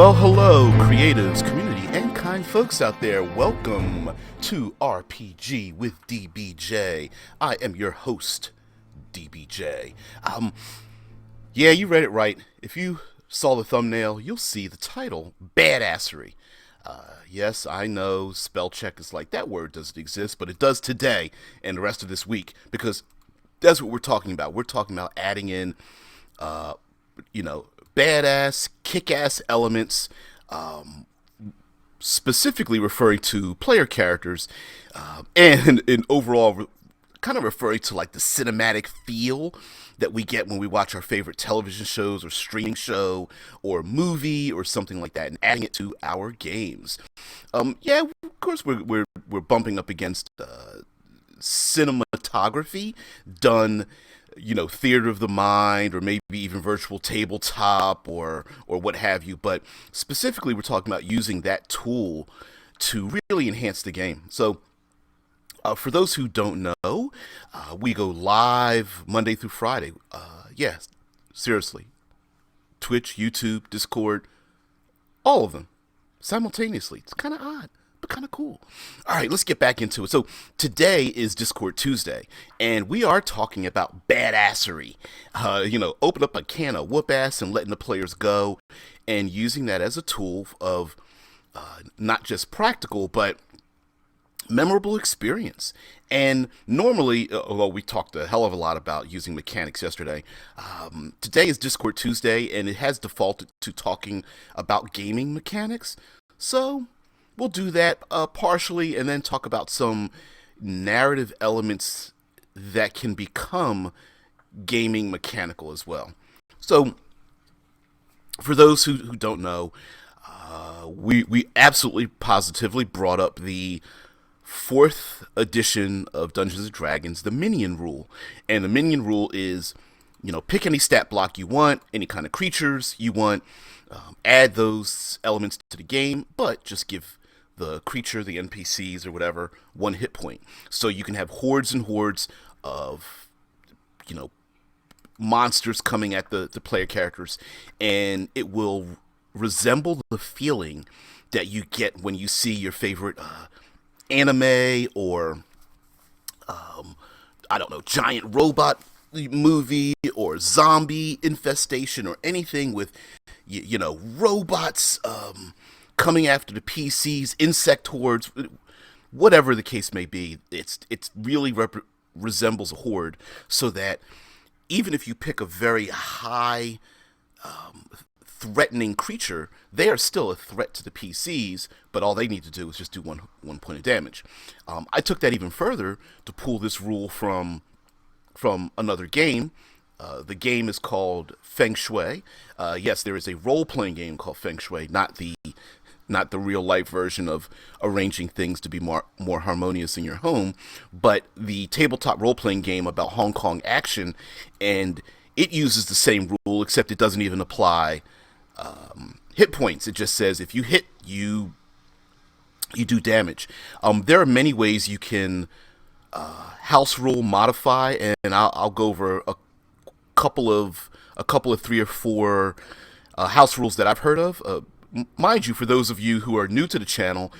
Well, hello, creatives, community, and kind folks out there. Welcome to RPG with DBJ. I am your host, DBJ. Yeah, you read it right. If you saw the thumbnail, you'll see the title, Badassery. Yes, I know spell check is like that word doesn't exist, but it does today and the rest of this week because that's what we're talking about. We're talking about adding in, uh, badass, kick-ass elements, specifically referring to player characters, and in overall kind of referring to like the cinematic feel that we get when we watch our favorite television shows or streaming show or movie or something like that, and adding it to our games. Yeah, of course we're bumping up against cinematography done, theater of the mind, or maybe even virtual tabletop, or what have you. But specifically, we're talking about using that tool to really enhance the game. So, for those who don't know, we go live Monday through Friday. Yeah, seriously, Twitch, YouTube, Discord, all of them simultaneously. It's kind of odd, but kind of cool. All right, let's get back into it. So today is Discord Tuesday, and we are talking about badassery. Open up a can of whoop ass and letting the players go, and using that as a tool of not just practical, but memorable experience. And normally, although we talked a hell of a lot about using mechanics yesterday, today is Discord Tuesday, and it has defaulted to talking about gaming mechanics. So we'll do that partially, and then talk about some narrative elements that can become gaming mechanical as well. So, for those who don't know, we absolutely positively brought up the 4th edition of Dungeons & Dragons, the minion rule. And the minion rule is, pick any stat block you want, any kind of creatures you want, add those elements to the game, but just give the creature, the NPCs or whatever, 1 hit point. So you can have hordes and hordes of, monsters coming at the player characters, and it will resemble the feeling that you get when you see your favorite anime or, giant robot movie or zombie infestation or anything with, robots, coming after the PCs, insect hordes, whatever the case may be. It's really resembles a horde, so that even if you pick a very high threatening creature, they are still a threat to the PCs, but all they need to do is just do one point of damage. I took that even further to pull this rule from another game. The game is called Feng Shui. Yes, there is a role-playing game called Feng Shui, not the real-life version of arranging things to be more harmonious in your home, but the tabletop role-playing game about Hong Kong action, and it uses the same rule, except it doesn't even apply hit points. It just says if you hit, you do damage. There are many ways you can house rule modify, and I'll go over a couple of 3 or 4 house rules that I've heard of. Mind you, for those of you who are new to the channel's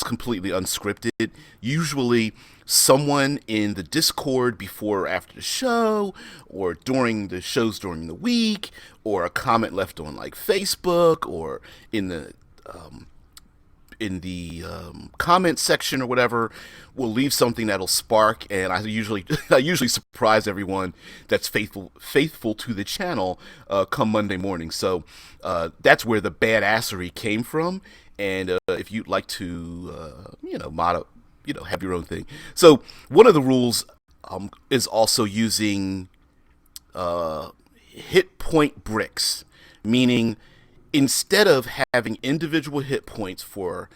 completely unscripted. Usually someone in the Discord before or after the show, or during the shows during the week, or a comment left on like Facebook, or in the comment section or whatever, will leave something that'll spark, and I usually surprise everyone that's faithful to the channel come Monday morning. So that's where the badassery came from, and if you'd like to have your own thing. So one of the rules is also using hit point bricks, meaning instead of having individual hit points for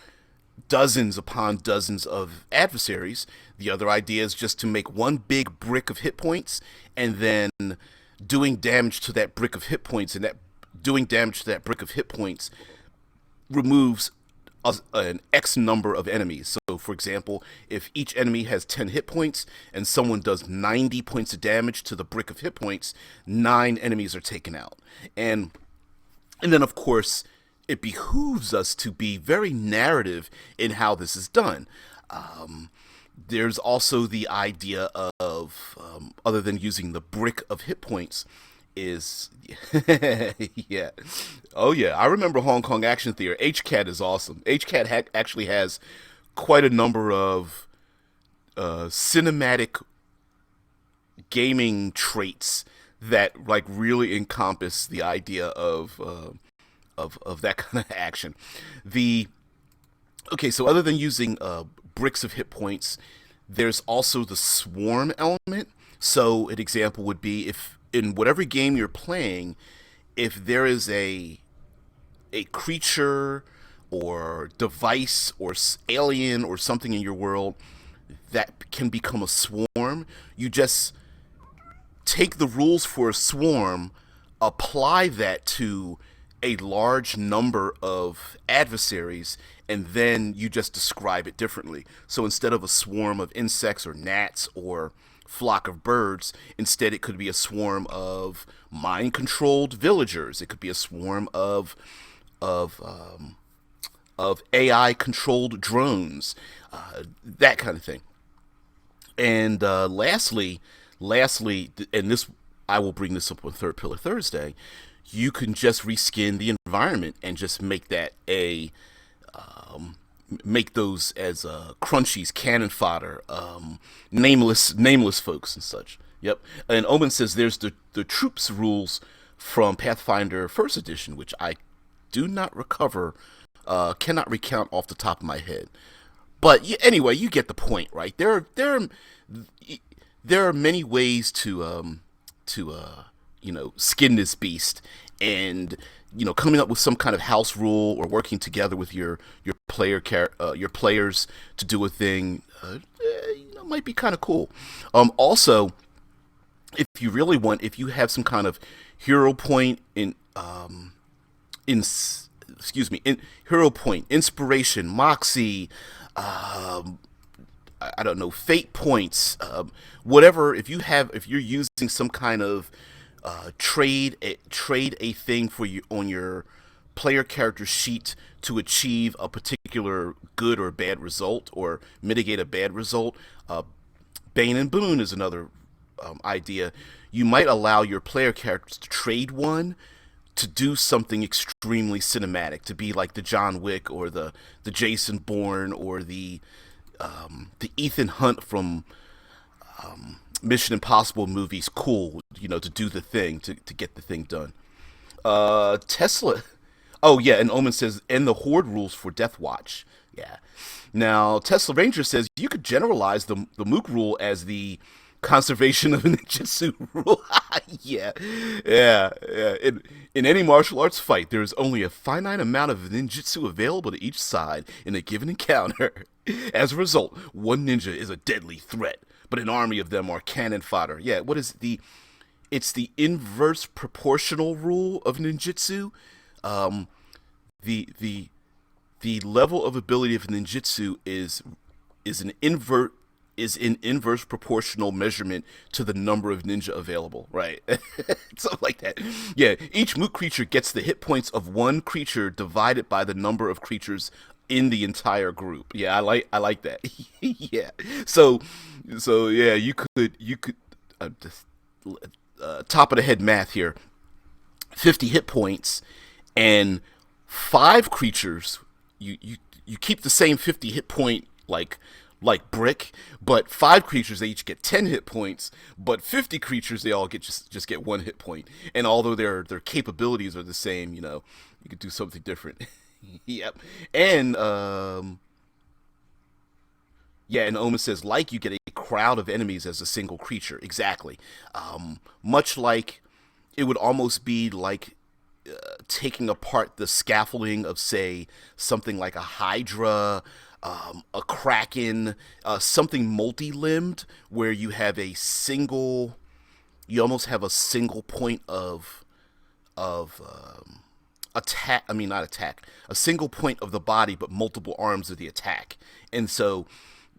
dozens upon dozens of adversaries, the other idea is just to make one big brick of hit points, and then doing damage to that brick of hit points, and that doing damage to that brick of hit points removes an X number of enemies. So, for example, if each enemy has 10 hit points and someone does 90 points of damage to the brick of hit points, 9 enemies are taken out. And then, of course, it behooves us to be very narrative in how this is done. Um, there's also the idea of, other than using the brick of hit points, is yeah, oh yeah, I remember Hong Kong Action Theater. HCAT is awesome. HCAT actually has quite a number of cinematic gaming traits that like really encompass the idea of that kind of action. The Okay, so other than using bricks of hit points, there's also the swarm element. So an example would be if in whatever game you're playing, if there is a creature or device or alien or something in your world that can become a swarm, you just take the rules for a swarm, apply that to a large number of adversaries, and then you just describe it differently. So instead of a swarm of insects or gnats or flock of birds, instead it could be a swarm of mind-controlled villagers. It could be a swarm of of AI-controlled drones, that kind of thing. And lastly, and this I will bring this up on Third Pillar Thursday. You can just reskin the environment and just make that a make those as crunchies, cannon fodder, nameless folks and such. Yep. And Omen says there's the troops rules from Pathfinder First Edition, which I do not recover, cannot recount off the top of my head. But anyway, you get the point, right? There are many ways to skin this beast, and coming up with some kind of house rule or working together with your players to do a thing, might be kind of cool. Also, if you have some kind of hero point in excuse me, in hero point, inspiration, moxie, I don't know, fate points, whatever. If you're using some kind of trade a thing for you on your player character sheet to achieve a particular good or bad result or mitigate a bad result. Bane and Boon is another idea. You might allow your player characters to trade one to do something extremely cinematic, to be like the John Wick or the Jason Bourne or the Ethan Hunt from Mission Impossible movies. Cool, to do the thing, to get the thing done. Tesla. Oh yeah, and Omen says, and the Horde rules for Death Watch. Yeah. Now Tesla Ranger says you could generalize the Mook rule as the conservation of ninjutsu rule. Yeah, yeah. In any martial arts fight, there is only a finite amount of ninjutsu available to each side in a given encounter. As a result, one ninja is a deadly threat, but an army of them are cannon fodder. Yeah, what is it's the inverse proportional rule of ninjutsu. The the level of ability of ninjutsu is an invert is in inverse proportional measurement to the number of ninja available, right? Something like that. Yeah, each moot creature gets the hit points of one creature divided by the number of creatures in the entire group. Yeah, I like that. Yeah. So yeah, you could just, top of the head math here. 50 hit points and 5 creatures. You keep the same 50 hit point like brick, but 5 creatures they each get 10 hit points, but 50 creatures they all get just get 1 hit point. And although their capabilities are the same, you could do something different. Yep. And yeah, and Oma says like you get a crowd of enemies as a single creature. Exactly. Much like it would almost be like taking apart the scaffolding of, say, something like a hydra, a kraken, something multi-limbed, where you almost have a single point of attack. I mean, not attack. A single point of the body, but multiple arms of the attack. And so,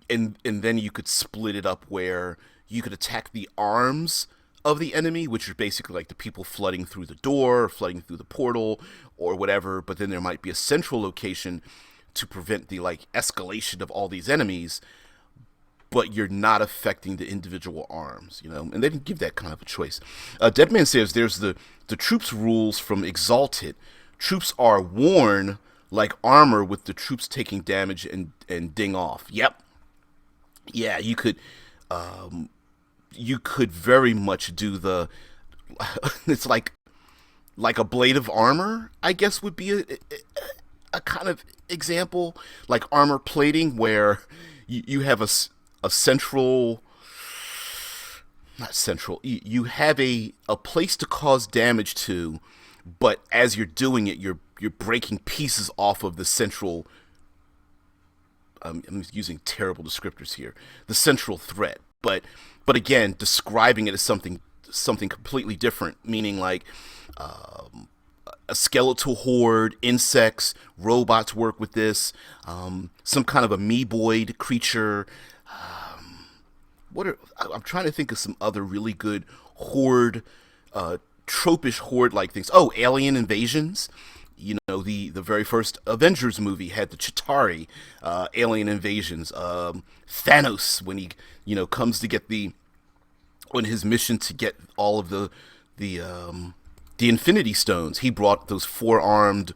and then you could split it up where you could attack the arms of the enemy, which are basically like the people flooding through the door, flooding through the portal, or whatever. But then there might be a central location to prevent the like escalation of all these enemies, but you're not affecting the individual arms, you know? And they didn't give that kind of a choice. Deadman says there's the troops rules from Exalted. Troops are worn like armor with the troops taking damage and ding off. Yep. Yeah, you could very much do the it's like a blade of armor, I guess would be a kind of example, like armor plating where you have a central, not central, you have a place to cause damage to, but as you're doing it, you're breaking pieces off of the central. I'm using terrible descriptors here. The central threat, but again, describing it as something completely different, meaning like a skeletal horde, insects, robots work with this. Some kind of amoeboid creature. I'm trying to think of some other really good horde, tropish horde like things. Oh, alien invasions. You know, the very first Avengers movie had the Chitauri alien invasions. Thanos, when he comes to get on his mission to get all of the Infinity Stones, he brought those four-armed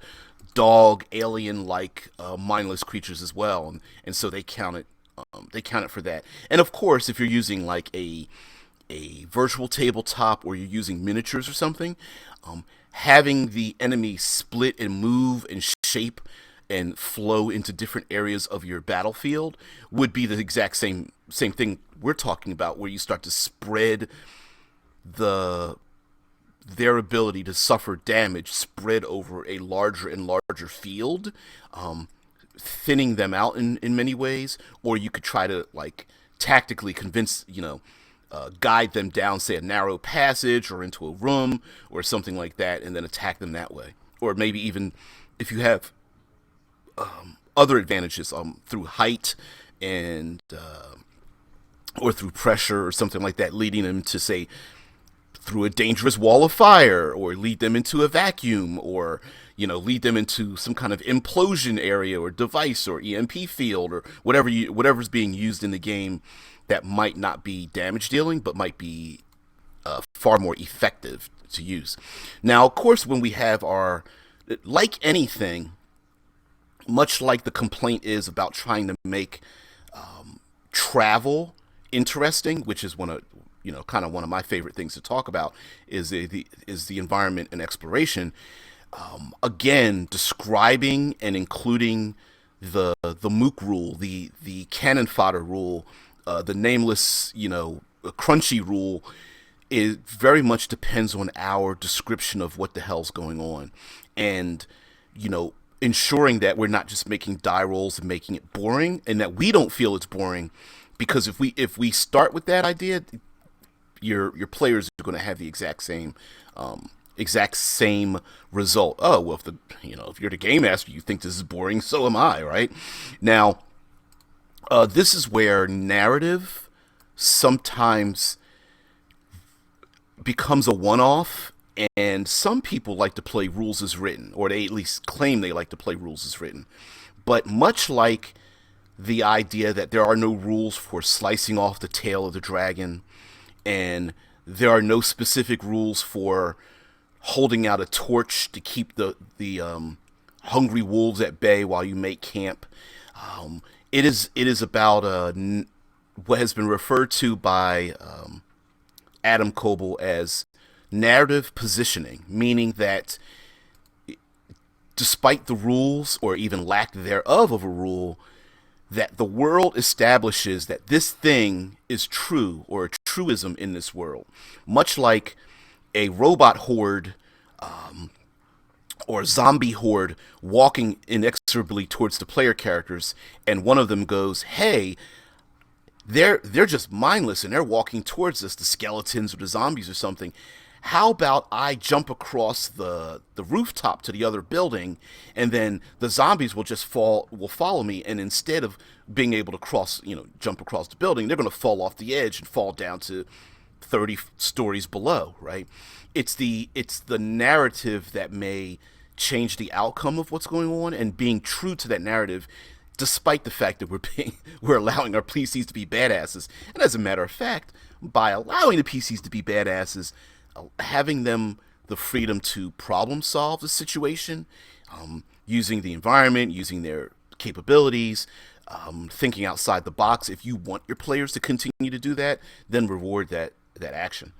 dog alien like mindless creatures as well, and so they counted for that. And of course, if you're using like a virtual tabletop or you're using miniatures or something, having the enemy split and move and shape and flow into different areas of your battlefield would be the exact same thing we're talking about, where you start to spread their ability to suffer damage spread over a larger and larger field, thinning them out in many ways. Or you could try to like tactically convince, guide them down, say, a narrow passage or into a room or something like that, and then attack them that way. Or maybe even if you have other advantages through height and or through pressure or something like that, leading them to, say, through a dangerous wall of fire, or lead them into a vacuum, or lead them into some kind of implosion area or device or EMP field, or whatever's being used in the game that might not be damage dealing but might be far more effective to use. Now, of course, when we have like anything, much like the complaint is about trying to make travel interesting, which is kind of one of my favorite things to talk about, is the environment and exploration. Again, describing and including the mook rule, the cannon fodder rule, the nameless, crunchy rule, it very much depends on our description of what the hell's going on, and ensuring that we're not just making die rolls and making it boring, and that we don't feel it's boring, because if we start with that idea, your players are going to have the exact same result. Oh, well, if you're the game master, you think this is boring, so am I, right? Now, this is where narrative sometimes becomes a one-off, and some people like to play rules as written, or they at least claim they like to play rules as written. But much like the idea that there are no rules for slicing off the tail of the dragon, and there are no specific rules for holding out a torch to keep the hungry wolves at bay while you make camp, it is about what has been referred to by Adam Koebel as narrative positioning, meaning that despite the rules, or even lack thereof of a rule, that the world establishes that this thing is true, or a truism in this world. Much like a robot horde or zombie horde walking inexorably towards the player characters, and one of them goes, hey, they're just mindless and they're walking towards us, the skeletons or the zombies or something. How about I jump across the rooftop to the other building, and then the zombies will follow me, and instead of being able to jump across the building, they're going to fall off the edge and fall down to 30 stories below, right? It's the narrative that may change the outcome of what's going on, and being true to that narrative despite the fact that we're allowing our PCs to be badasses. And as a matter of fact, by allowing the PCs to be badasses, having them the freedom to problem solve the situation, using the environment, using their capabilities, thinking outside the box. If you want your players to continue to do that, then reward that action.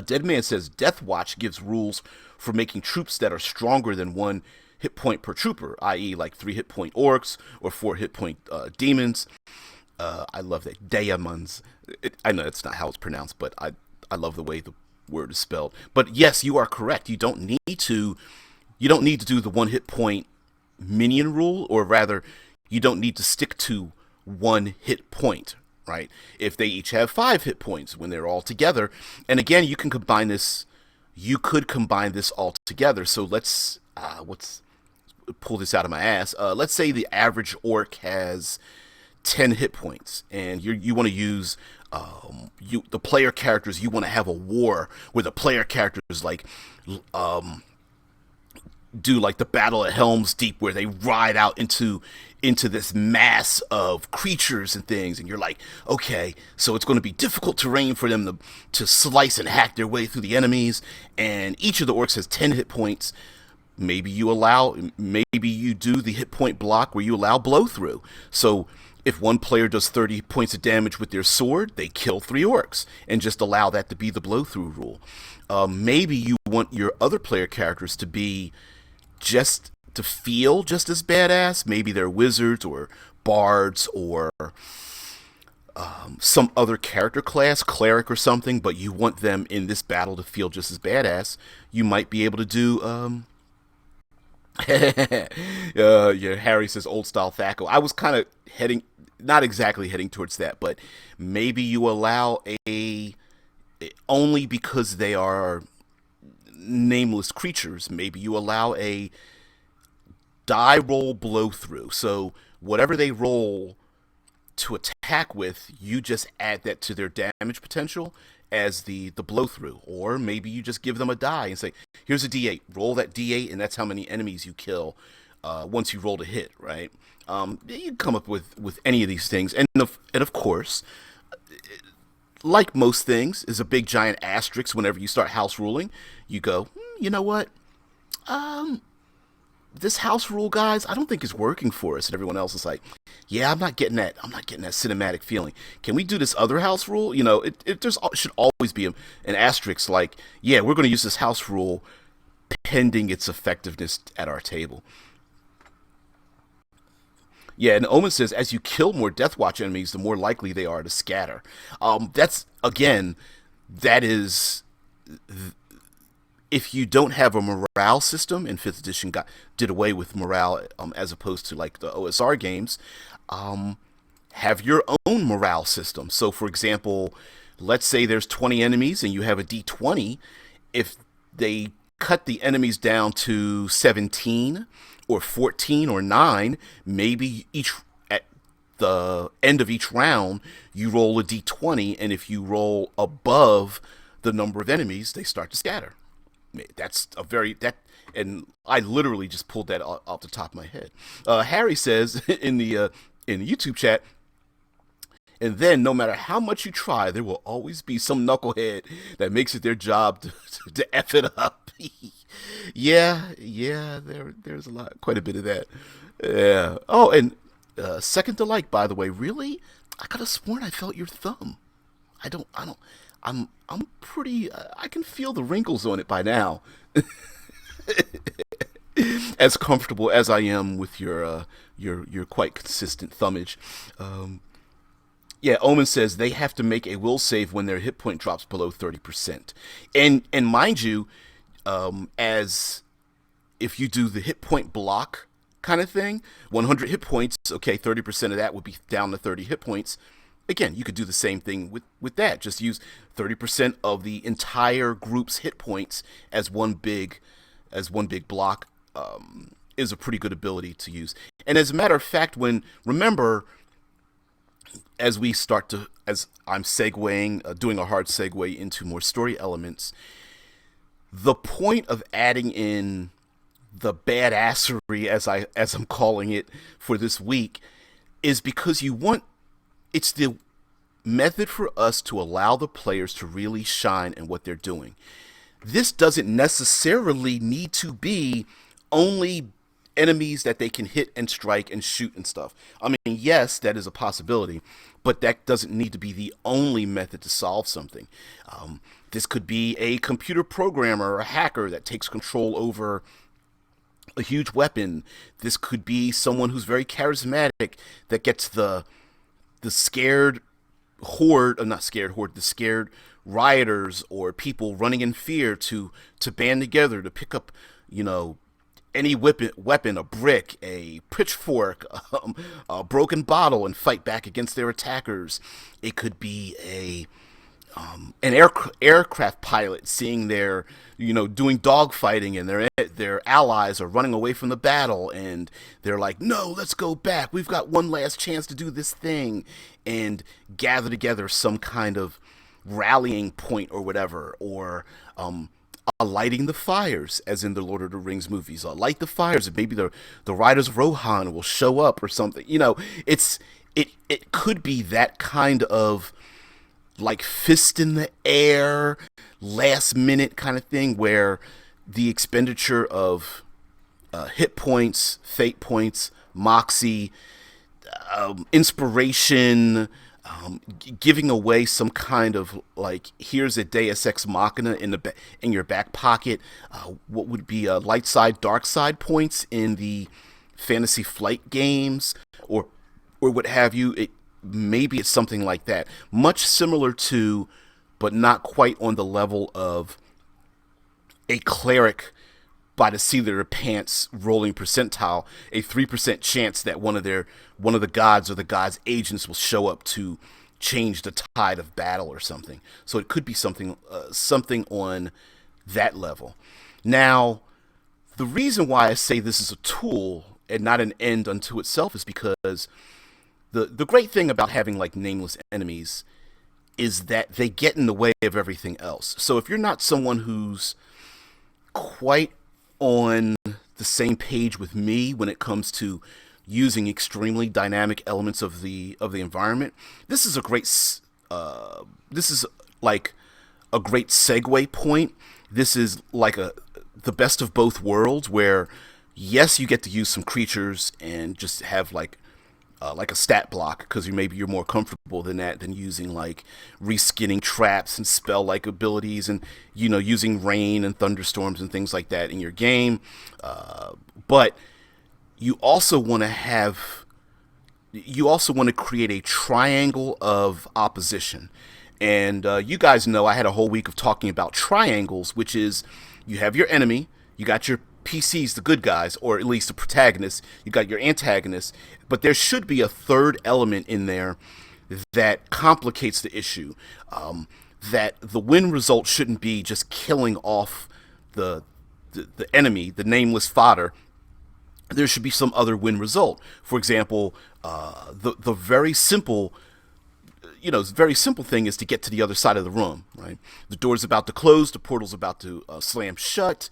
Dead Man says Death Watch gives rules for making troops that are stronger than one hit point per trooper, i.e., like 3 hit point orcs or 4 hit point demons. I love that. Diamonds. I know that's not how it's pronounced, but I love the way the word is spelled. But yes, you are correct. You don't need to do the 1 hit point minion rule, or rather, you don't need to stick to 1 hit point, right? If they each have 5 hit points when they're all together, and again, you could combine this all together. So let's pull this out of my ass. Let's say the average orc has 10 hit points, and you want to use the player characters. You want to have a war where the player characters do like the Battle at Helm's Deep, where they ride out into this mass of creatures and things, and you're like, okay, so it's going to be difficult terrain for them to slice and hack their way through the enemies, and each of the orcs has 10 hit points. Maybe you do the hit point block where you allow blow through. So if one player does 30 points of damage with their sword, they kill 3 orcs, and just allow that to be the blow through rule. Maybe you want your other player characters to be just to feel just as badass. Maybe they're wizards or bards or some other character class, cleric or something, but you want them in this battle to feel just as badass. You might be able to do yeah, Harry says old style Thaco. I was kind of not exactly heading towards that, but maybe you allow only because they are nameless creatures, maybe you allow a die roll blow through. So whatever they roll to attack with, you just add that to their damage potential as the blow through. Or maybe you just give them a die and say, here's a d8, roll that d8, and that's how many enemies you kill once you rolled a hit, right? You can come up with any of these things, and of course, like most things, is a big giant asterisk whenever you start house ruling. You go, you know what? This house rule, guys, I don't think is working for us. And everyone else is like, yeah, I'm not getting that cinematic feeling. Can we do this other house rule? You know, there's should always be an asterisk like, yeah, we're going to use this house rule pending its effectiveness at our table. Yeah, and Omen says, as you kill more Deathwatch enemies, the more likely they are to scatter. That is, if you don't have a morale system, and 5th edition did away with morale as opposed to like the OSR games, have your own morale system. So, for example, let's say there's 20 enemies and you have a D20. If they cut the enemies down to 17 or 14 or 9, maybe at the end of each round you roll a d20, and if you roll above the number of enemies, they start to scatter. And I literally just pulled that off the top of my head. Harry says in the YouTube chat, and then no matter how much you try, there will always be some knucklehead that makes it their job to F it up. Yeah, there's quite a bit of that. Yeah. Oh, and second to like, by the way, really? I could have sworn I felt your thumb. I'm pretty, I can feel the wrinkles on it by now. As comfortable as I am with your quite consistent thumbage. Yeah, Omen says they have to make a will save when their hit point drops below 30%. And mind you, as if you do the hit point block kind of thing, 100 hit points, okay, 30% of that would be down to 30 hit points. Again, you could do the same thing with that. Just use 30% of the entire group's hit points as one big block. Is a pretty good ability to use. And as a matter of fact, remember as we start to, as I'm segueing, doing a hard segue into more story elements, the point of adding in the badassery, as I'm calling it for this week, is because you want, it's the method for us to allow the players to really shine in what they're doing. This doesn't necessarily need to be only enemies that they can hit and strike and shoot and stuff. I mean, yes, that is a possibility, but that doesn't need to be the only method to solve something. This could be a computer programmer or a hacker that takes control over a huge weapon. This could be someone who's very charismatic that gets the scared horde, not scared horde, the scared rioters or people running in fear to band together to pick up, you know, any weapon, a brick, a pitchfork, a broken bottle, and fight back against their attackers. It could be an aircraft pilot seeing their, you know, doing dogfighting, and their allies are running away from the battle, and they're like, no, let's go back, we've got one last chance to do this thing, and gather together some kind of rallying point or whatever. Or lighting the fires, as in the Lord of the Rings movies. Light the fires, and maybe the riders of Rohan will show up or something. You know, it could be that kind of like fist in the air, last minute kind of thing, where the expenditure of hit points, fate points, moxie, inspiration, giving away some kind of, like, here's a Deus Ex Machina in your back pocket. What would be light side, dark side points in the Fantasy Flight games, or what have you. Maybe it's something like that, much similar to, but not quite on the level of a cleric by the seat of their pants rolling percentile, a 3% chance that one of the gods or the gods' agents will show up to change the tide of battle or something. So it could be something on that level. Now, the reason why I say this is a tool and not an end unto itself is because the great thing about having like nameless enemies is that they get in the way of everything else. So if you're not someone who's quite on the same page with me when it comes to using extremely dynamic elements of the environment, this is like a great segue point. This is like the best of both worlds, where yes, you get to use some creatures and just have like a stat block, because maybe you're more comfortable than using like reskinning traps and spell like abilities, and, you know, using rain and thunderstorms and things like that in your game. But you also want to create a triangle of opposition. And you guys know I had a whole week of talking about triangles, which is you have your enemy, you got your PCs, the good guys, or at least the protagonists, you got your antagonists, but there should be a third element in there that complicates the issue. That the win result shouldn't be just killing off the enemy, the nameless fodder. There should be some other win result. For example, the very simple thing is to get to the other side of the room, right? The door's about to close, the portal's about to slam shut.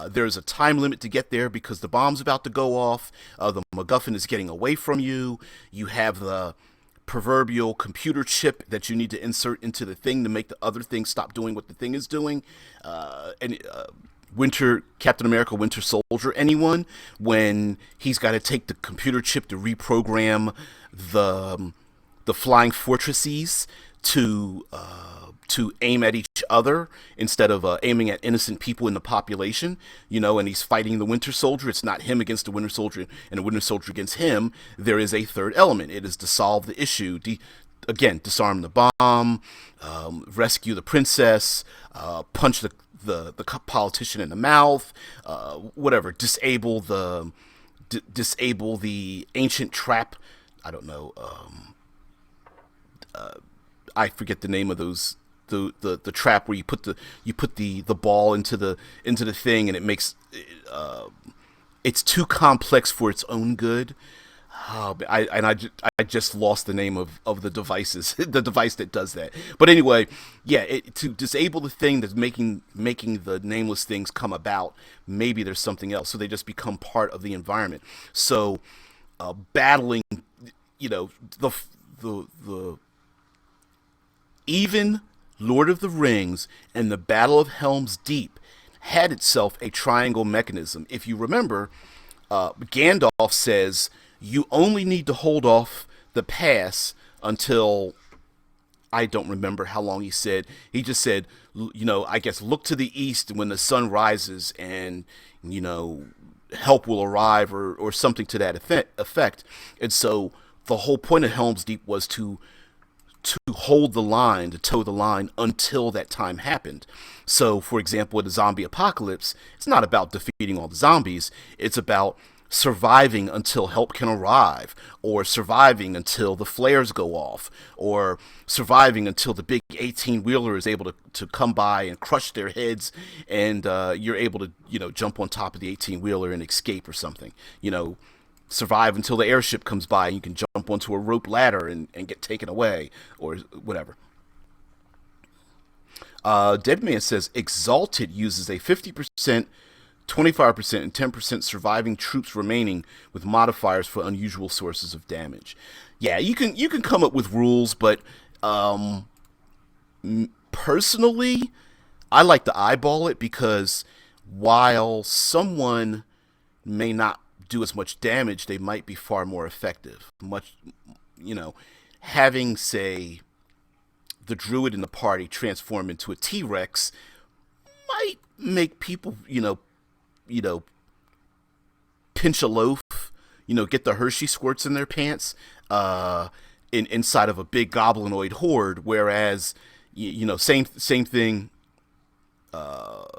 There's a time limit to get there because the bomb's about to go off. The MacGuffin is getting away from you. You have the proverbial computer chip that you need to insert into the thing to make the other thing stop doing what the thing is doing. Captain America, Winter Soldier, anyone, when he's got to take the computer chip to reprogram the flying fortresses to aim at each other instead of aiming at innocent people in the population, you know, and he's fighting the Winter Soldier. It's not him against the Winter Soldier and the Winter Soldier against him. There is a third element. It is to solve the issue. Disarm the bomb, rescue the princess, punch the politician in the mouth, whatever. Disable the ancient trap. I don't know. I forget the name of those. The trap where you put the ball into the thing, and it makes it's too complex for its own good. Oh, I just lost the name of the devices, the device that does that. But anyway, yeah, to disable the thing that's making the nameless things come about, maybe there's something else. So they just become part of the environment. So battling, you know, the even Lord of the Rings and the Battle of Helm's Deep had itself a triangle mechanism. If you remember, Gandalf says you only need to hold off the pass until I don't remember how long he said. He just said, I guess look to the east when the sun rises, and help will arrive, or something to that effect. And so the whole point of Helm's Deep was to hold the line, to toe the line until that time happened. So, for example, with the zombie apocalypse, it's not about defeating all the zombies. It's about surviving until help can arrive, or surviving until the flares go off, or surviving until the big 18-wheeler is able to come by and crush their heads, and you're able to, jump on top of the 18-wheeler and escape or something. Survive until the airship comes by and you can jump onto a rope ladder and get taken away, or whatever. Deadman says Exalted uses a 50%, 25%, and 10% surviving troops remaining with modifiers for unusual sources of damage. Yeah, you can come up with rules, but personally, I like to eyeball it, because while someone may not do as much damage, they might be far more effective. Having, say, the druid in the party transform into a T-Rex might make people, you know, pinch a loaf, get the Hershey squirts in their pants, inside of a big goblinoid horde. Whereas, same thing, or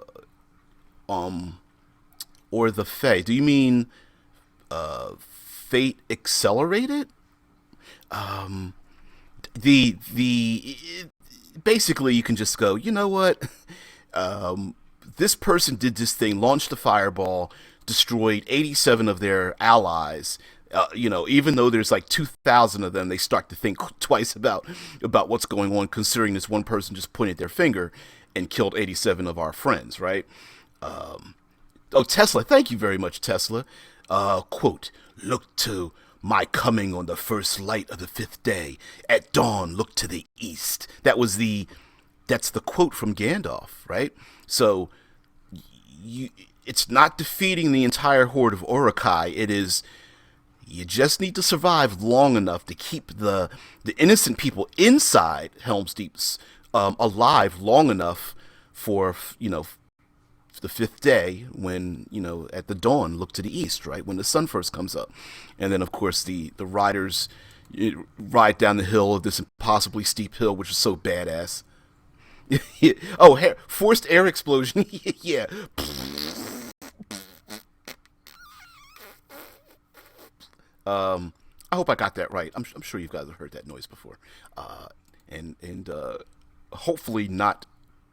the Fae. Do you mean Fate Accelerated? The basically, you can just go, you know what? This person did this thing, launched a fireball, destroyed 87 of their allies. Even though there's like 2,000 of them, they start to think twice about what's going on, considering this one person just pointed their finger and killed 87 of our friends, right? Oh, Tesla, thank you very much, Tesla. Quote, look to my coming on the first light of the fifth day. At dawn, look to the east. That's the quote from Gandalf, right? So, it's not defeating the entire horde of Uruk-hai. It is, you just need to survive long enough to keep the innocent people inside Helm's Deep's alive long enough for, the fifth day, when, at the dawn, look to the east, right? When the sun first comes up. And then, of course, the riders ride down the hill of this impossibly steep hill, which is so badass. Oh, forced air explosion. Yeah. I hope I got that right. I'm sure you guys have heard that noise before. And hopefully not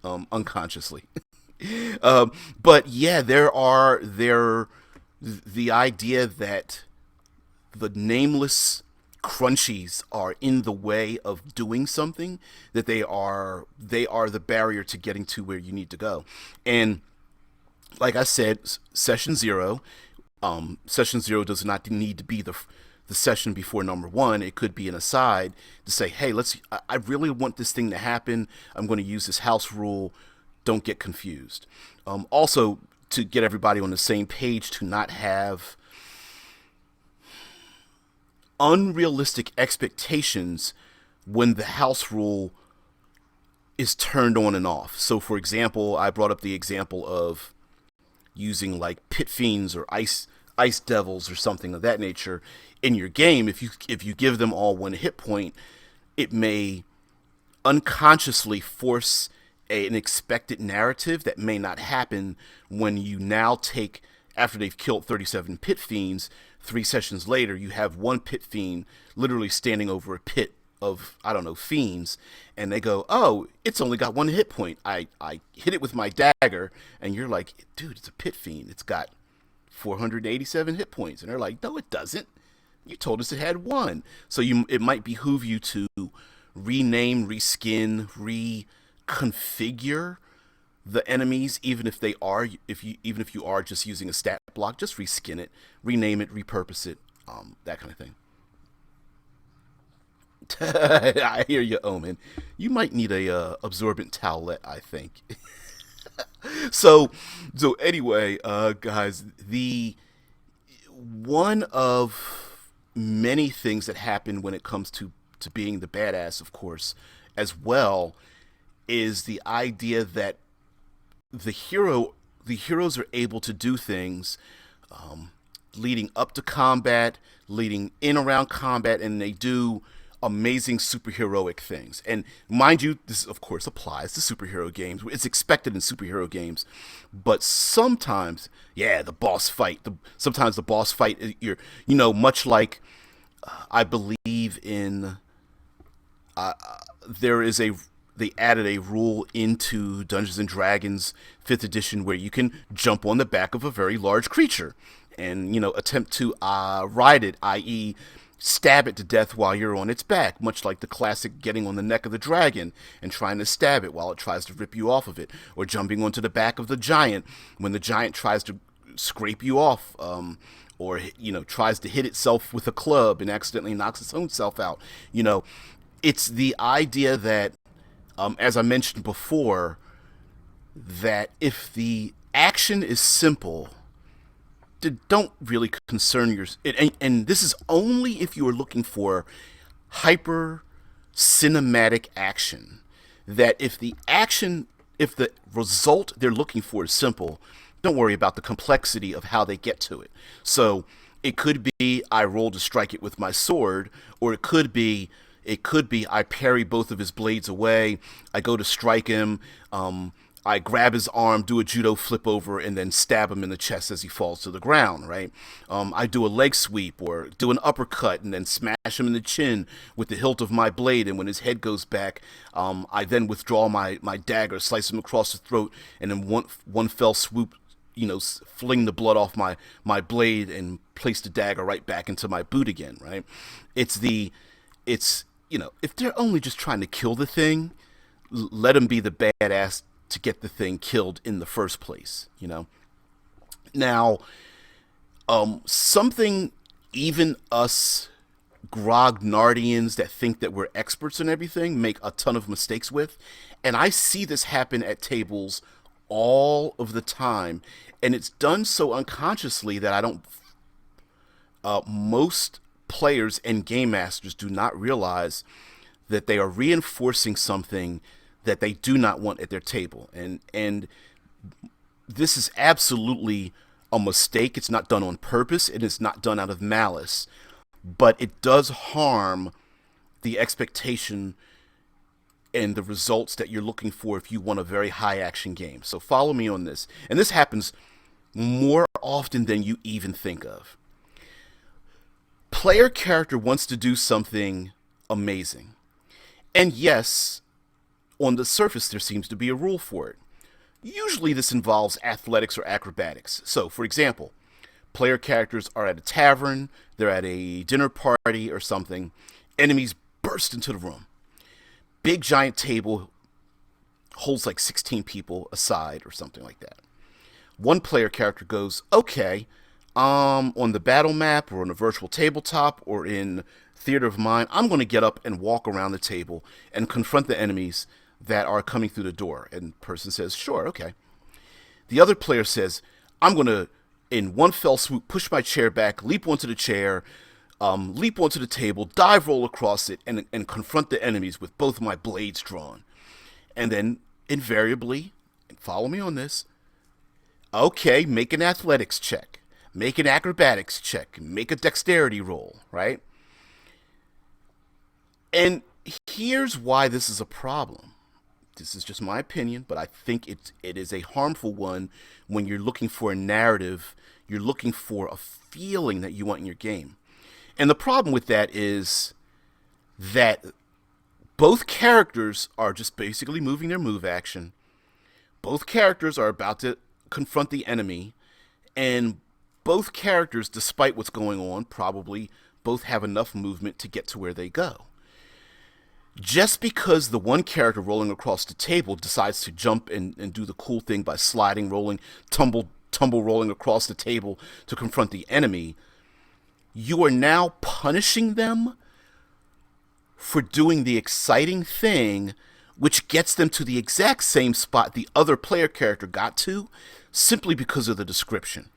unconsciously. But yeah, the idea that the nameless crunchies are in the way of doing something, that they are the barrier to getting to where you need to go. And like I said, session zero does not need to be the session before number one. It could be an aside to say, hey, I really want this thing to happen. I'm going to use this house rule. Don't get confused. Also, to get everybody on the same page, to not have unrealistic expectations when the house rule is turned on and off. So, for example, I brought up the example of using like pit fiends or ice devils or something of that nature in your game. If you give them all one hit point, it may unconsciously force an expected narrative that may not happen when you now take, after they've killed 37 pit fiends, 3 sessions later, you have one pit fiend literally standing over a pit of, I don't know, fiends, and they go, oh, it's only got 1 hit point. I hit it with my dagger, and you're like, dude, it's a pit fiend. It's got 487 hit points. And they're like, no, it doesn't. You told us it had one. So it might behoove you to rename, reskin, reconfigure the enemies, even if they are even if you are just using a stat block. Just reskin it, rename it, repurpose it, that kind of thing. I hear you, Omen. You might need a absorbent towelette, I think. so so anyway, guys, the one of many things that happen when it comes to being the badass, of course, as well, is the idea that the hero the heroes are able to do things leading up to combat, leading in around combat, and they do amazing superheroic things. And mind you, this of course applies to superhero games. It's expected in superhero games, but sometimes, yeah, the boss fight. Sometimes the boss fight, much like I believe in. There is a they added a rule into Dungeons and Dragons 5th edition where you can jump on the back of a very large creature and attempt to ride it, i.e., stab it to death while you're on its back, much like the classic getting on the neck of the dragon and trying to stab it while it tries to rip you off of it, or jumping onto the back of the giant when the giant tries to scrape you off, or tries to hit itself with a club and accidentally knocks its own self out. It's the idea that, as I mentioned before, that if the action is simple, don't really concern your and this is only if you are looking for hyper cinematic action. That if the result they're looking for is simple, don't worry about the complexity of how they get to it. So it could be I roll to strike it with my sword, or it could be I parry both of his blades away. I go to strike him. I grab his arm, do a judo flip over, and then stab him in the chest as he falls to the ground, right? I do a leg sweep or do an uppercut and then smash him in the chin with the hilt of my blade, and when his head goes back, I then withdraw my dagger, slice him across the throat, and then one fell swoop, fling the blood off my blade and place the dagger right back into my boot again, right? It's if they're only just trying to kill the thing, let them be the badass to get the thing killed in the first place. Now, something even us grognardians that think that we're experts in everything make a ton of mistakes with, and I see this happen at tables all of the time, and it's done so unconsciously that I don't. Most players and game masters do not realize that they are reinforcing something that they do not want at their table. And this is absolutely a mistake. It's not done on purpose. It is not done out of malice. But it does harm the expectation and the results that you're looking for if you want a very high action game. So follow me on this. And this happens more often than you even think of. Player character wants to do something amazing. And yes, on the surface, there seems to be a rule for it. Usually this involves athletics or acrobatics. So, for example, player characters are at a tavern, they're at a dinner party or something, enemies burst into the room. Big giant table holds like 16 people aside or something like that. One player character goes, okay, on the battle map or on a virtual tabletop or in theater of mind, I'm going to get up and walk around the table and confront the enemies that are coming through the door. And the person says, sure, okay. The other player says, I'm going to, in one fell swoop, push my chair back, leap onto the chair, leap onto the table, dive roll across it, and confront the enemies with both of my blades drawn. And then, invariably, and follow me on this, okay, make an athletics check. Make an acrobatics check. Make a dexterity roll, right? And here's why this is a problem. This is just my opinion, but I think it is a harmful one when you're looking for a narrative, you're looking for a feeling that you want in your game. And the problem with that is that both characters are just basically moving their move action. Both characters are about to confront the enemy, and both characters, despite what's going on, probably both have enough movement to get to where they go. Just because the one character rolling across the table decides to jump and do the cool thing by sliding, rolling, tumble rolling across the table to confront the enemy, you are now punishing them for doing the exciting thing, which gets them to the exact same spot the other player character got to, simply because of the description.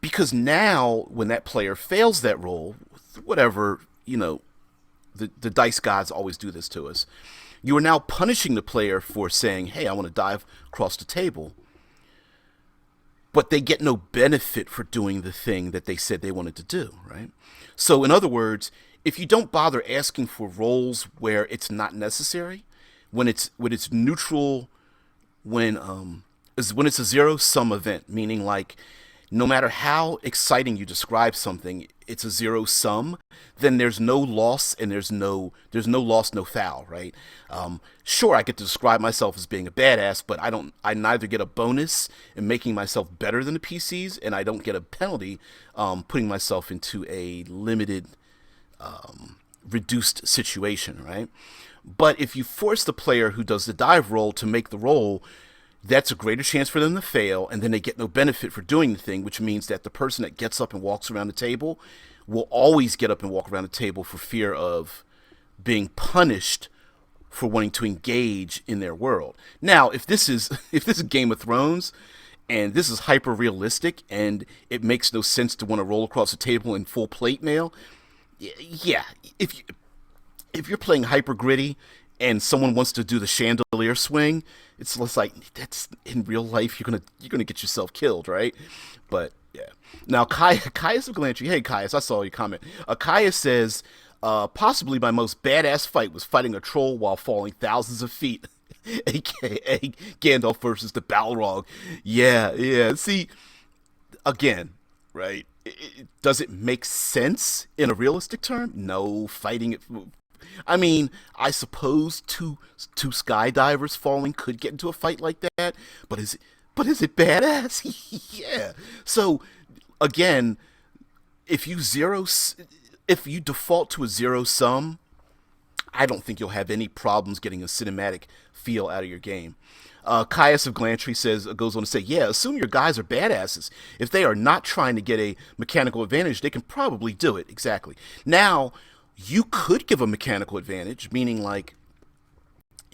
Because now, when that player fails that roll, whatever, the dice gods always do this to us, you are now punishing the player for saying, hey, I want to dive across the table. But they get no benefit for doing the thing that they said they wanted to do, right? So, in other words, if you don't bother asking for rolls where it's not necessary, when it's neutral, when it's a zero-sum event, meaning like no matter how exciting you describe something, it's a zero sum, then there's no loss and there's no loss, no foul, right? Sure, I get to describe myself as being a badass, but I neither get a bonus in making myself better than the PCs, and I don't get a penalty putting myself into a limited, reduced situation, right? But if you force the player who does the dive roll to make the roll, that's a greater chance for them to fail, and then they get no benefit for doing the thing, which means that the person that gets up and walks around the table will always get up and walk around the table for fear of being punished for wanting to engage in their world. Now, if this is Game of Thrones, and this is hyper realistic, and it makes no sense to want to roll across the table in full plate mail, yeah, if you're playing hyper gritty and someone wants to do the chandelier swing, it's less like that's in real life. You're gonna get yourself killed, right? But yeah. Now, Caius of Galantry. Hey, Caius, I saw your comment. Caius says, possibly my most badass fight was fighting a troll while falling thousands of feet, aka Gandalf versus the Balrog. Yeah. See, again, right? Does it make sense in a realistic term? No, fighting it. I mean, I suppose two skydivers falling could get into a fight like that, but is it badass? Yeah. So again, if you default to a zero sum, I don't think you'll have any problems getting a cinematic feel out of your game. Caius of Glantry goes on to say, yeah, assume your guys are badasses. If they are not trying to get a mechanical advantage, they can probably do it. Exactly. Now, you could give a mechanical advantage, meaning like,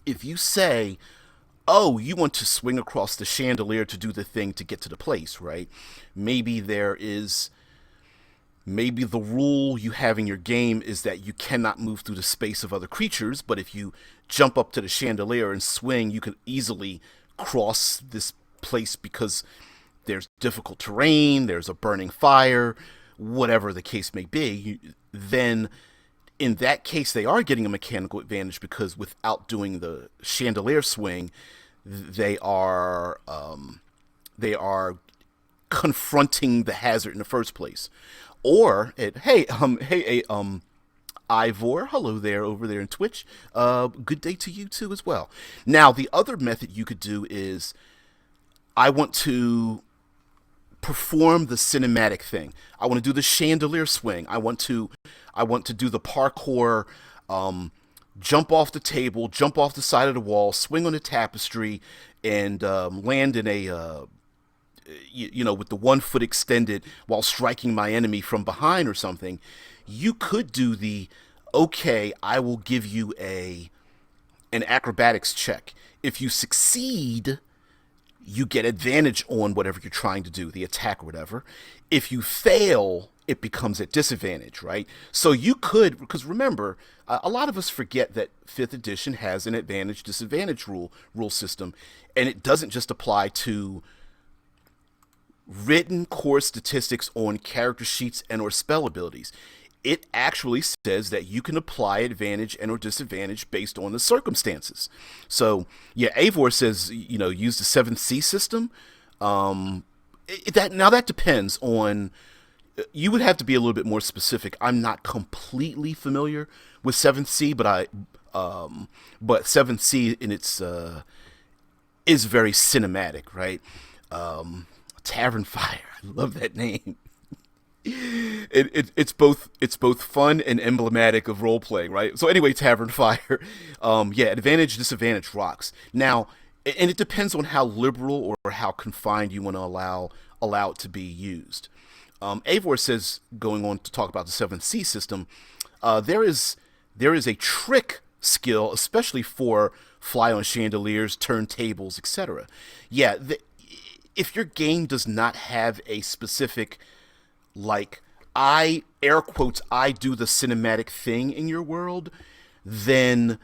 if you say, oh, you want to swing across the chandelier to do the thing to get to the place, right? Maybe the rule you have in your game is that you cannot move through the space of other creatures, but if you jump up to the chandelier and swing, you can easily cross this place because there's difficult terrain, there's a burning fire, whatever the case may be. Then in that case, they are getting a mechanical advantage because without doing the chandelier swing, they are confronting the hazard in the first place. Or Ivor, hello there over there in Twitch. Good day to you too as well. Now, the other method you could do is, I want to perform the cinematic thing. I want to do the chandelier swing. I want to do the parkour, jump off the table, jump off the side of the wall, swing on the tapestry, and land in a with the 1 foot extended while striking my enemy from behind or something. You could do okay, I will give you an acrobatics check. If you succeed, you get advantage on whatever you're trying to do, the attack or whatever. If you fail, it becomes at disadvantage, right? So you could, because remember, a lot of us forget that 5th edition has an advantage-disadvantage rule system, and it doesn't just apply to written core statistics on character sheets and or spell abilities. It actually says that you can apply advantage and or disadvantage based on the circumstances. So yeah, Avor says, use the 7th C system. That depends on, you would have to be a little bit more specific. I'm not completely familiar with 7th C, but 7th C in its is very cinematic, right? Tavern Fire. I love that name. It's both fun and emblematic of role playing, right? So anyway, Tavern Fire, yeah, advantage disadvantage rocks. Now, and it depends on how liberal or how confined you want to allow it to be used. Avor says, going on to talk about the seventh C system, there is a trick skill, especially for fly on chandeliers, turntables, etc. Yeah, if your game does not have a specific, like, I air quotes, I do the cinematic thing in your world, then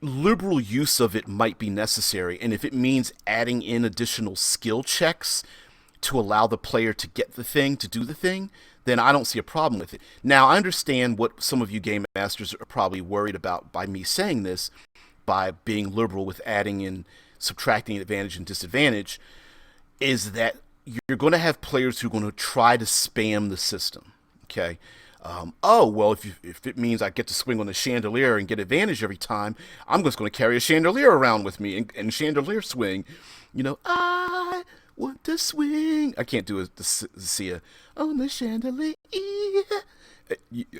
liberal use of it might be necessary. And if it means adding in additional skill checks to allow the player to get the thing, to do the thing, then I don't see a problem with it. Now, I understand what some of you game masters are probably worried about by me saying this, by being liberal with adding in, subtracting advantage and disadvantage, is that you're going to have players who are going to try to spam the system. Okay. Oh well, if it means I get to swing on the chandelier and get advantage every time, I'm just going to carry a chandelier around with me and chandelier swing. I want to swing. I can't do the Sia on the chandelier.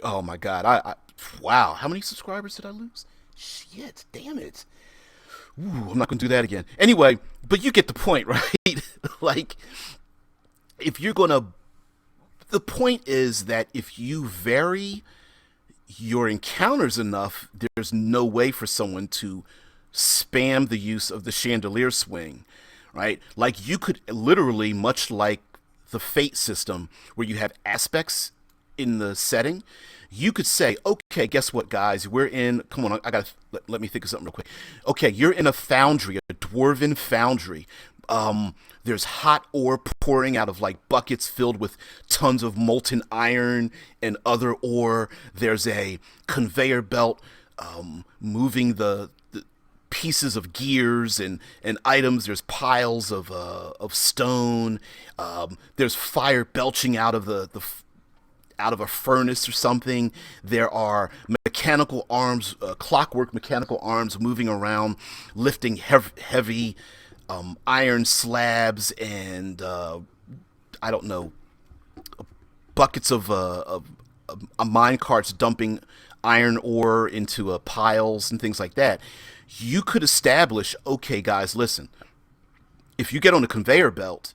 Oh my God! Wow, how many subscribers did I lose? Shit, damn it. Ooh, I'm not going to do that again. Anyway, but you get the point, right? Like, if you're going to, the point is that if you vary your encounters enough, there's no way for someone to spam the use of the chandelier swing, right? Like, you could literally, much like the fate system, where you have aspects in the setting, you could say, okay, guess what, guys? We're in, come on, I gotta, let me think of something real quick. Okay, you're in a foundry, a dwarven foundry. There's hot ore pouring out of like buckets filled with tons of molten iron and other ore. There's a conveyor belt moving the pieces of gears and items. There's piles of stone. There's fire belching out of out of a furnace or something. There are mechanical arms, clockwork mechanical arms moving around, lifting heavy iron slabs and I don't know, buckets of mine carts dumping iron ore into piles and things like that. You could establish, okay, guys, listen, if you get on a conveyor belt,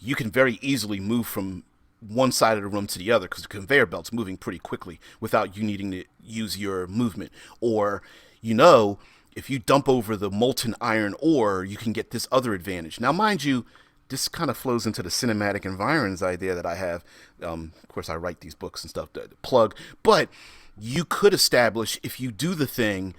you can very easily move from one side of the room to the other because the conveyor belt's moving pretty quickly without you needing to use your movement. Or, if you dump over the molten iron ore, you can get this other advantage. Now, mind you, this kind of flows into the cinematic environs idea that I have. Of course, I write these books and stuff to plug, but you could establish, if you do the thing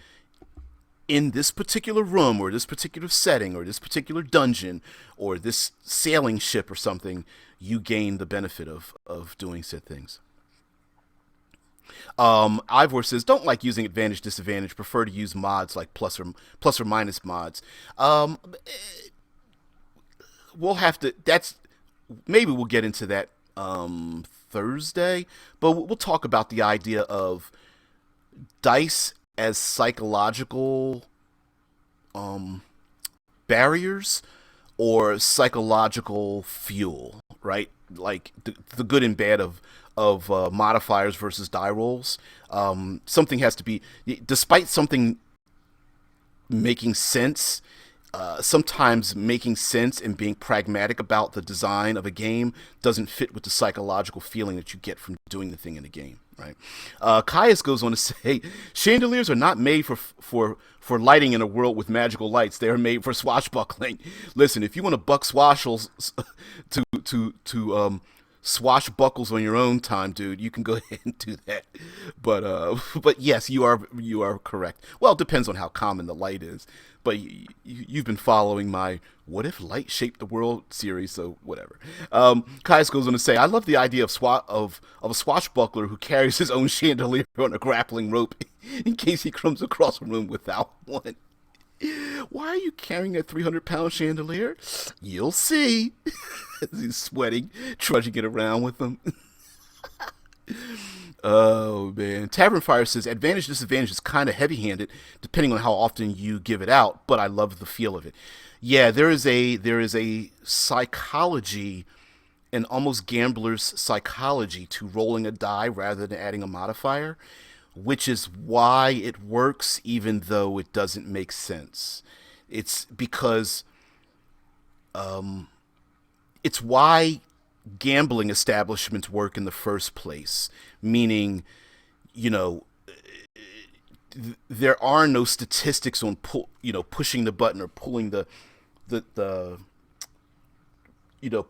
in this particular room or this particular setting or this particular dungeon or this sailing ship or something, you gain the benefit of doing said things. Ivor says, don't like using advantage disadvantage, prefer to use mods like plus or minus mods. We'll have to, that's, maybe we'll get into that Thursday, but we'll talk about the idea of dice as psychological barriers or psychological fuel, right? Like the good and bad of modifiers versus die rolls. Something has to be, despite something making sense, sometimes making sense and being pragmatic about the design of a game doesn't fit with the psychological feeling that you get from doing the thing in a game, right? Caius goes on to say, chandeliers are not made for lighting in a world with magical lights. They are made for swashbuckling. Listen, if you want to buck swashels to swashbuckles on your own time, dude, you can go ahead and do that. But yes, you are correct. Well, it depends on how common the light is. But you've been following my "What if light shaped the world" series, so whatever. Kais goes on to say, "I love the idea of a swashbuckler who carries his own chandelier on a grappling rope in case he comes across a room without one." Why are you carrying a 300-pound chandelier? You'll see. He's sweating, trudging it around with him. Oh, man. Tavern Fire says, advantage, disadvantage is kind of heavy-handed, depending on how often you give it out, but I love the feel of it. Yeah, there is a psychology an almost gambler's psychology to rolling a die rather than adding a modifier, which is why it works even though it doesn't make sense. It's because it's why gambling establishments work in the first place, meaning, you know, there are no statistics on pushing the button or pulling the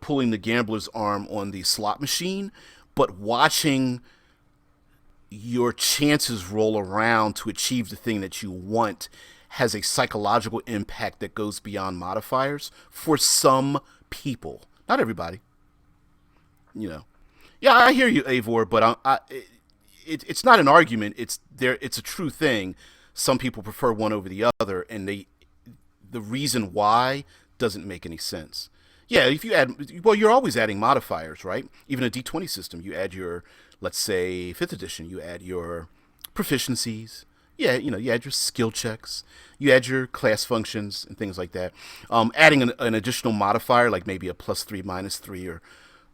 pulling the gambler's arm on the slot machine, but watching your chances roll around to achieve the thing that you want has a psychological impact that goes beyond modifiers for some people, not everybody. You know, yeah, I hear you, Avor, but it's not an argument. It's there. It's a true thing. Some people prefer one over the other, and the reason why doesn't make any sense. Yeah, if you add, well, you're always adding modifiers, right? Even a D20 system, you add your, let's say, fifth edition, you add your proficiencies. Yeah, you add your skill checks, you add your class functions and things like that. Adding an additional modifier, like maybe a +3 -3 or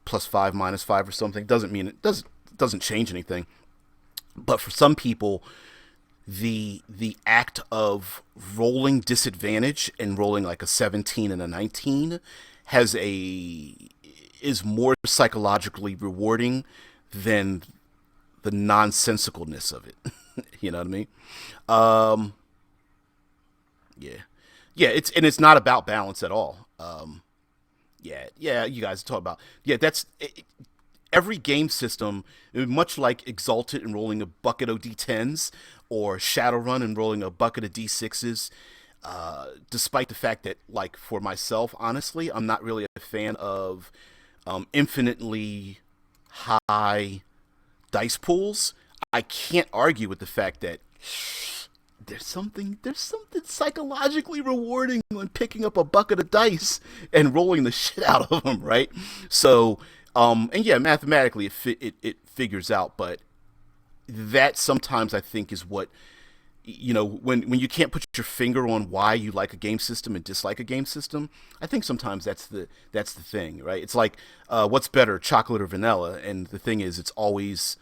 +5 -5 or something, doesn't mean it doesn't change anything. But for some people, the act of rolling disadvantage and rolling like a 17 and a 19 has a is more psychologically rewarding than the nonsensicalness of it. You know what I mean? Um, yeah, yeah. It's not about balance at all. Yeah, yeah. You guys talk about, yeah. Every game system, much like Exalted and rolling a bucket of D10s, or Shadowrun and rolling a bucket of D6s. Despite the fact that, like, for myself, honestly, I'm not really a fan of infinitely high dice pools. I can't argue with the fact that there's something psychologically rewarding when picking up a bucket of dice and rolling the shit out of them, right? So, and yeah, mathematically it figures out, but that sometimes I think is what, when you can't put your finger on why you like a game system and dislike a game system. I think sometimes that's the thing, right? It's like, what's better, chocolate or vanilla? And the thing is, it's always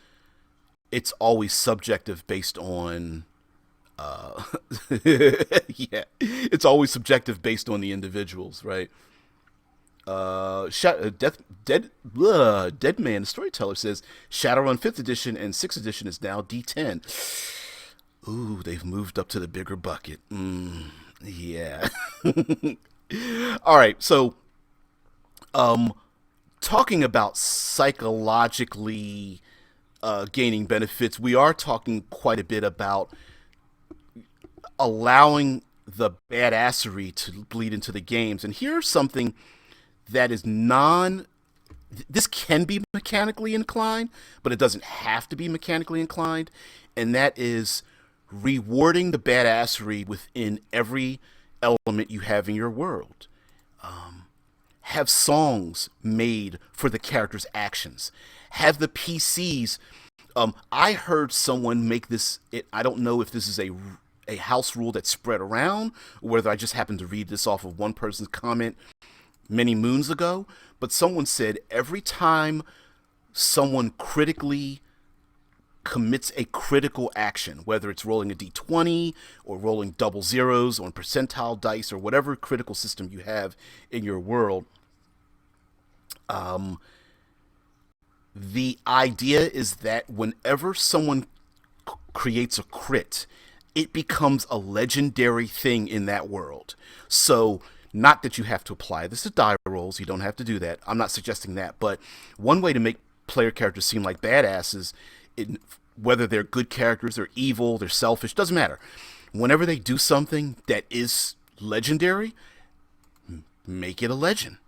subjective based on, yeah, it's always subjective based on the individuals, right? Dead Man, the storyteller, says Shadowrun 5th edition and 6th edition is now D10. Ooh, they've moved up to the bigger bucket. Yeah. All right, so um, talking about psychologically gaining benefits, we are talking quite a bit about allowing the badassery to bleed into the games. And here's something that is non. This can be mechanically inclined, but it doesn't have to be mechanically inclined, and that is rewarding the badassery within every element you have in your world. Have songs made for the character's actions. Have the PCs. I heard someone make this. I don't know if this is a house rule that's spread around, or whether I just happened to read this off of one person's comment many moons ago. But someone said every time someone critically commits a critical action, whether it's rolling a d20 or rolling double zeros on percentile dice or whatever critical system you have in your world, the idea is that whenever someone creates a crit, it becomes a legendary thing in that world. So, not that you have to apply this to die rolls, you don't have to do that. I'm not suggesting that, but one way to make player characters seem like badasses, whether they're good characters, they're evil, they're selfish, doesn't matter. Whenever they do something that is legendary, make it a legend.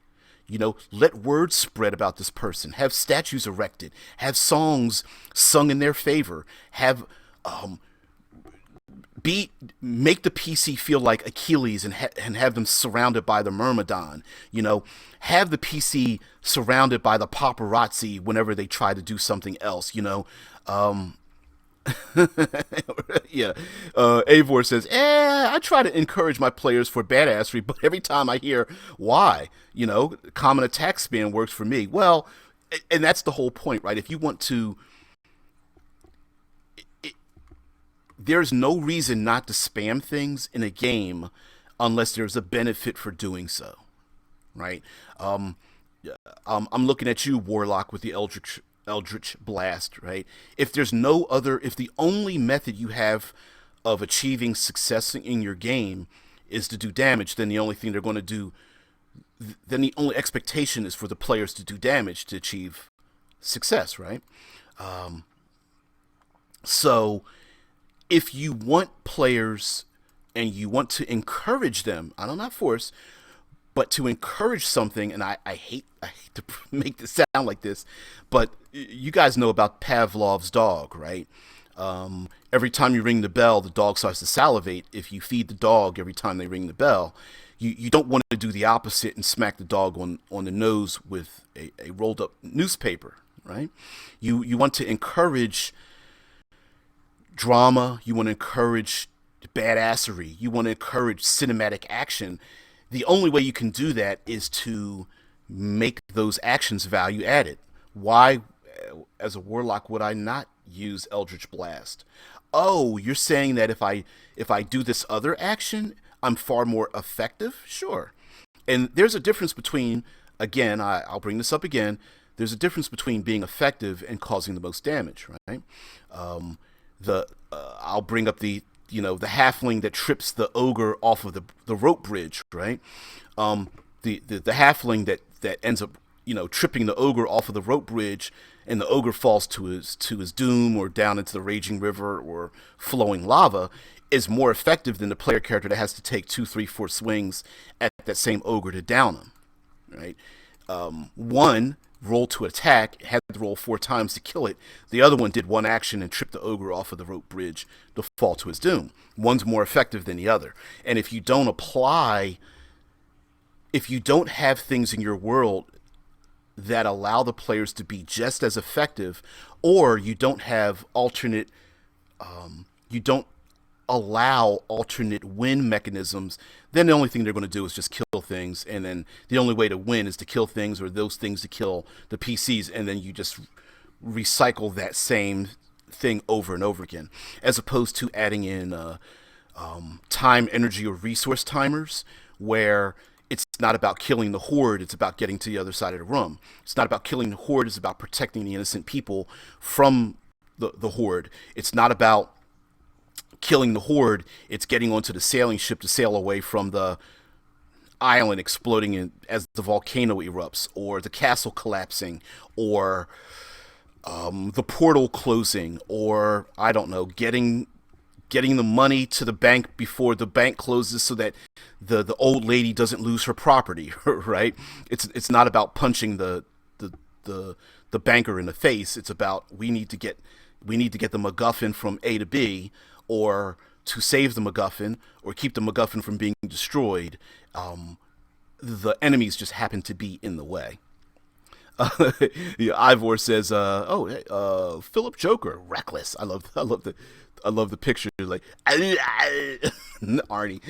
Let word spread about this person. Have statues erected. Have songs sung in their favor. Have make the PC feel like Achilles and have them surrounded by the Myrmidon. Have the PC surrounded by the paparazzi whenever they try to do something else. Yeah. Avor says, I try to encourage my players for badassery, but every time I hear why, common attack spam works for me. Well, and that's the whole point, right? If you want to, it, there's no reason not to spam things in a game unless there's a benefit for doing so, right? Um, I'm looking at you, Warlock, with the Eldritch Blast, right? If the only method you have of achieving success in your game is to do damage, then the only thing they're going to do, then the only expectation is for the players to do damage to achieve success, right? So if you want players and you want to encourage them, I don't not force, but to encourage something, and I hate to make this sound like this, but you guys know about Pavlov's dog, right? Every time you ring the bell, the dog starts to salivate. If you feed the dog every time they ring the bell, you don't want to do the opposite and smack the dog on the nose with a rolled up newspaper, right? You want to encourage drama. You want to encourage badassery. You want to encourage cinematic action. The only way you can do that is to make those actions value added. Why, as a warlock, would I not use Eldritch Blast? Oh, you're saying that if I do this other action, I'm far more effective? Sure. And there's a difference between, again, I'll bring this up again. There's a difference between being effective and causing the most damage, right? The I'll bring up the halfling that trips the ogre off of the rope bridge, right? The halfling that ends up tripping the ogre off of the rope bridge, and the ogre falls to his doom or down into the raging river or flowing lava, is more effective than the player character that has to take 2, 3, 4 swings at that same ogre to down him, right? One rolled to attack, had to roll 4 times to kill it. The other one did one action and tripped the ogre off of the rope bridge to fall to his doom. One's more effective than the other. And if you don't have things in your world that allow the players to be just as effective, or you don't have you don't allow alternate win mechanisms, then the only thing they're going to do is just kill things, and then the only way to win is to kill things, or those things to kill the PCs, and then you just recycle that same thing over and over again, as opposed to adding in time, energy, or resource timers, where it's not about killing the horde, it's about getting to the other side of the room. It's not about killing the horde, it's about protecting the innocent people from the horde. It's not about killing the horde, it's getting onto the sailing ship to sail away from the island exploding as the volcano erupts, or the castle collapsing, or the portal closing, or I don't know, getting the money to the bank before the bank closes so that the old lady doesn't lose her property, right? It's not about punching the banker in the face. It's about we need to get the MacGuffin from A to B, or to save the MacGuffin, or keep the MacGuffin from being destroyed. The enemies just happen to be in the way. Yeah, Ivor says, Philip Joker, reckless. I love the picture. Like Arnie.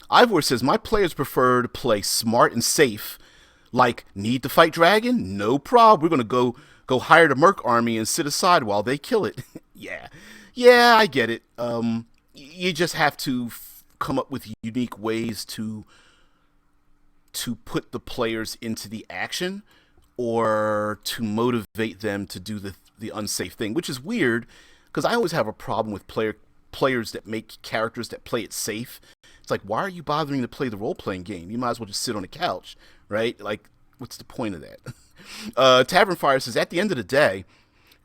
Ivor says, my players prefer to play smart and safe. Like, need to fight dragon? No problem. We're gonna go hire the Merc army and sit aside while they kill it. Yeah, I get it. You just have to come up with unique ways to put the players into the action, or to motivate them to do the unsafe thing, which is weird because I always have a problem with players that make characters that play it safe. It's like, why are you bothering to play the role playing game? You might as well just sit on the couch, right? Like, what's the point of that? Tavern Fire says, at the end of the day,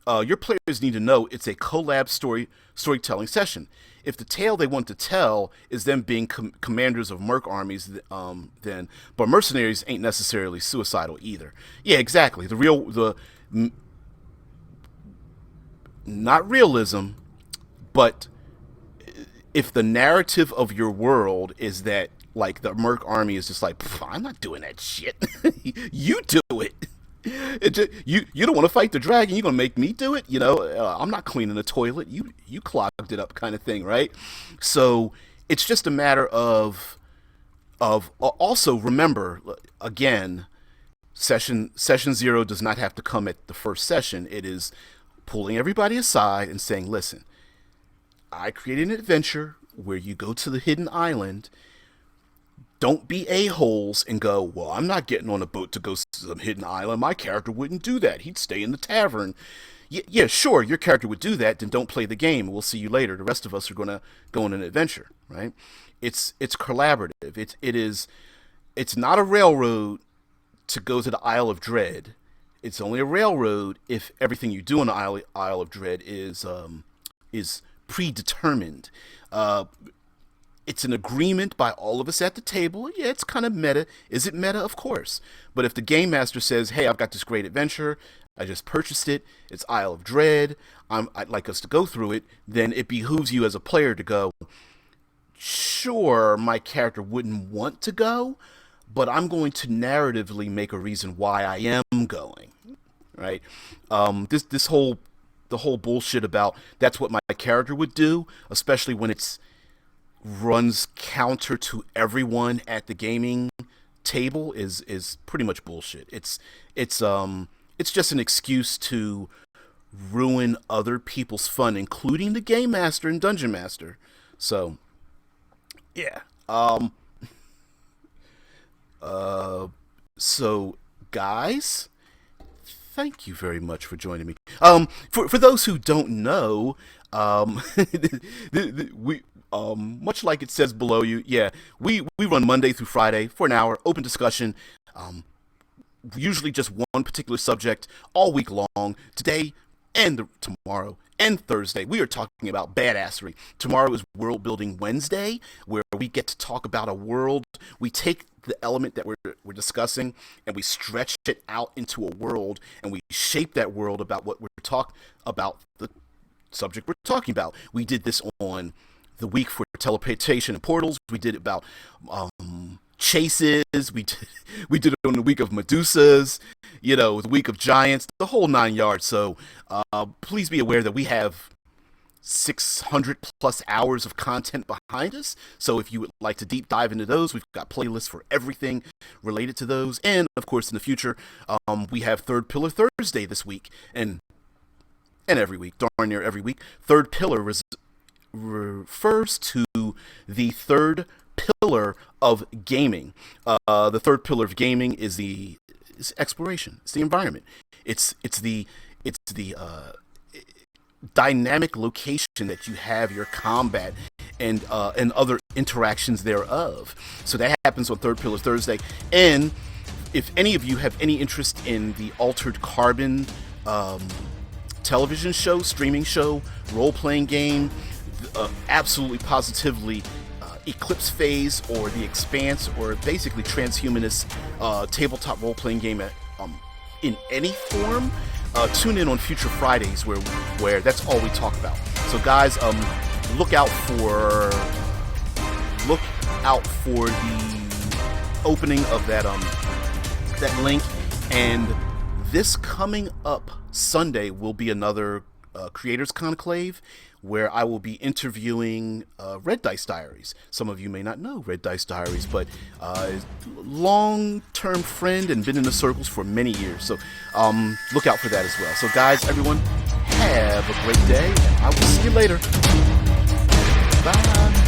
your players need to know it's a collab storytelling session. If the tale they want to tell is them being commanders of merc armies, but mercenaries ain't necessarily suicidal either. Yeah, exactly. Not realism, but if the narrative of your world is that, like, the merc army is just like, I'm not doing that shit. You do it. You don't want to fight the dragon. You're gonna make me do it. I'm not cleaning the toilet. You clogged it up, kind of thing, right? So it's just a matter of also remember again, session zero does not have to come at the first session. It is pulling everybody aside and saying, listen, I created an adventure where you go to the hidden island. Don't be a-holes and go, well, I'm not getting on a boat to go to some hidden island. My character wouldn't do that. He'd stay in the tavern. Yeah, sure, your character would do that. Then don't play the game. We'll see you later. The rest of us are going to go on an adventure, right? It's collaborative. It's not a railroad to go to the Isle of Dread. It's only a railroad if everything you do on the Isle of Dread is predetermined. It's an agreement by all of us at the table. Yeah, it's kind of meta. Is it meta? Of course. But if the game master says, hey, I've got this great adventure, I just purchased it, it's Isle of Dread, I'd like us to go through it, then it behooves you as a player to go, sure, my character wouldn't want to go, but I'm going to narratively make a reason why I am going, right? The whole bullshit about that's what my character would do, especially when it's runs counter to everyone at the gaming table is pretty much bullshit. It's just an excuse to ruin other people's fun, including the game master and dungeon master. So, yeah. So guys, thank you very much for joining me. For those who don't know, we much like it says below you, yeah, we run Monday through Friday for an hour, open discussion, usually just one particular subject all week long. Today and tomorrow and Thursday, we are talking about Badassery. Tomorrow is World Building Wednesday, where we get to talk about a world. We take the element that we're discussing and we stretch it out into a world, and we shape that world about what we're talking about, the subject we're talking about. We did this on the week for teleportation and portals. We did it about chases. We did it on the week of Medusas. The week of giants, the whole 9 yards. So please be aware that we have 600 plus hours of content behind us. So if you would like to deep dive into those, we've got playlists for everything related to those. And of course, in the future, we have Third Pillar Thursday this week and every week, darn near every week. Third Pillar refers to the third pillar of gaming. The third pillar of gaming is exploration. It's the environment. It's the dynamic location that you have your combat and other interactions thereof. So that happens on Third Pillar Thursday. And if any of you have any interest in the Altered Carbon television show, streaming show, role-playing game, absolutely positively Eclipse Phase or The Expanse, or basically transhumanist tabletop role-playing game in any form, tune in on future Fridays where that's all we talk about. So guys, look out for the opening of that link. And this coming up Sunday will be another Creators Conclave, where I will be interviewing Red Dice Diaries. Some of you may not know Red Dice Diaries, but long-term friend and been in the circles for many years. So look out for that as well. So guys, everyone, have a great day, and I will see you later. Bye.